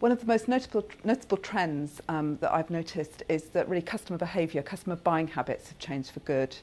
One of the most noticeable trends that I've noticed is that really customer behaviour, customer buying habits have changed for good.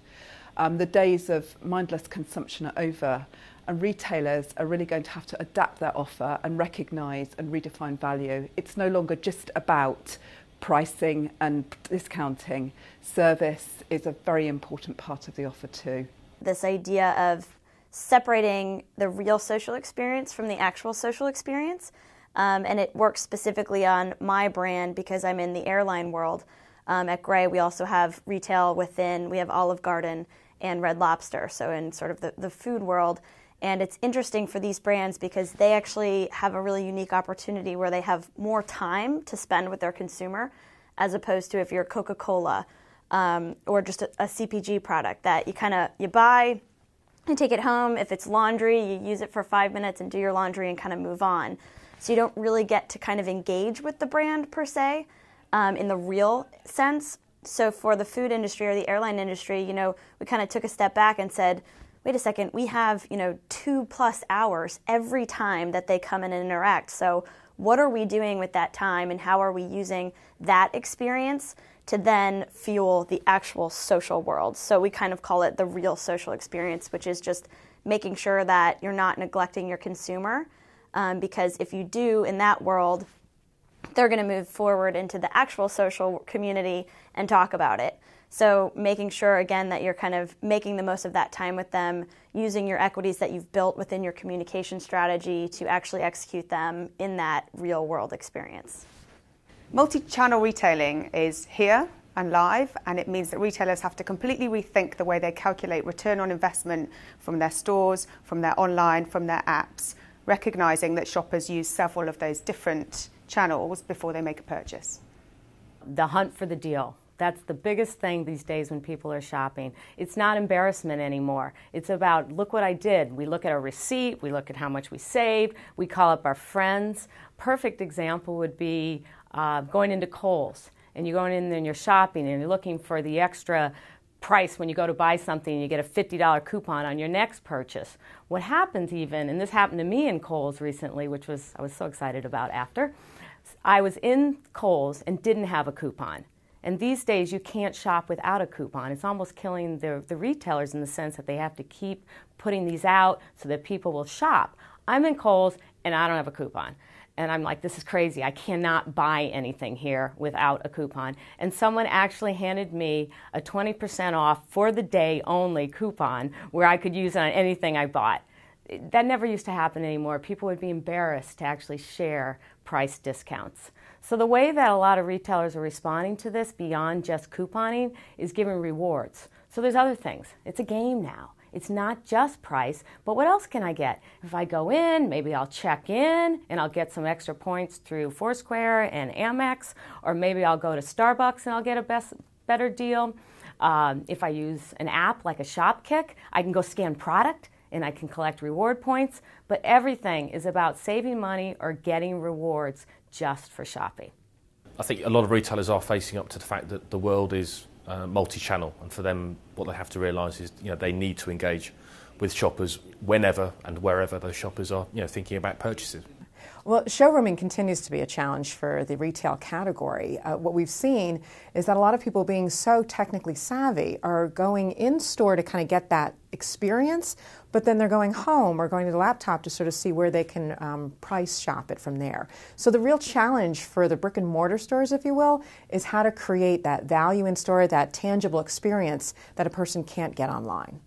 The days of mindless consumption are over, and retailers are really going to have to adapt their offer and recognise and redefine value. It's no longer just about pricing and discounting. Service is a very important part of the offer too. This idea of separating the real social experience from the actual social experience, and it works specifically on my brand because I'm in the airline world. At Grey, we also have retail within, we have Olive Garden and Red Lobster, so in sort of the food world. And it's interesting for these brands because they actually have a really unique opportunity where they have more time to spend with their consumer, as opposed to if you're Coca-Cola or just a CPG product that you buy and take it home. If it's laundry, you use it for 5 minutes and do your laundry and kind of move on. So you don't really get to kind of engage with the brand per se in the real sense. So for the food industry or the airline industry, we kind of took a step back and said, wait a second, we have, 2+ hours every time that they come in and interact. So what are we doing with that time, and how are we using that experience to then fuel the actual social world? So we kind of call it the real social experience, which is just making sure that you're not neglecting your consumer, because if you do in that world, they're going to move forward into the actual social community and talk about it. So making sure, again, that you're kind of making the most of that time with them, using your equities that you've built within your communication strategy to actually execute them in that real world experience. Multi-channel retailing is here and live, and it means that retailers have to completely rethink the way they calculate return on investment from their stores, from their online, from their apps, recognising that shoppers use several of those different channels before they make a purchase. The hunt for the deal. That's the biggest thing these days when people are shopping. It's not embarrassment anymore. It's about, look what I did. We look at our receipt, we look at how much we saved, we call up our friends. Perfect example would be going into Kohl's, and you're going in there and you're shopping and you're looking for the extra price when you go to buy something and you get a $50 coupon on your next purchase. What happens even, and this happened to me in Kohl's recently, which I was so excited about after, I was in Kohl's and didn't have a coupon. And these days, you can't shop without a coupon. It's almost killing the retailers in the sense that they have to keep putting these out so that people will shop. I'm in Kohl's, and I don't have a coupon. And I'm like, this is crazy. I cannot buy anything here without a coupon. And someone actually handed me a 20% off for the day only coupon where I could use it on anything I bought. That never used to happen anymore. People would be embarrassed to actually share price discounts. So the way that a lot of retailers are responding to this beyond just couponing is giving rewards. So there's other things. It's a game now. It's not just price, but what else can I get? If I go in, maybe I'll check in and I'll get some extra points through Foursquare and Amex, or maybe I'll go to Starbucks and I'll get a better deal. If I use an app like a Shopkick, I can go scan product and I can collect reward points, but everything is about saving money or getting rewards just for shopping. I think a lot of retailers are facing up to the fact that the world is multi-channel, and for them what they have to realise is they need to engage with shoppers whenever and wherever those shoppers are thinking about purchases. Well, showrooming continues to be a challenge for the retail category. What we've seen is that a lot of people being so technically savvy are going in store to kind of get that experience, but then they're going home or going to the laptop to sort of see where they can price shop it from there. So the real challenge for the brick and mortar stores, if you will, is how to create that value in store, that tangible experience that a person can't get online.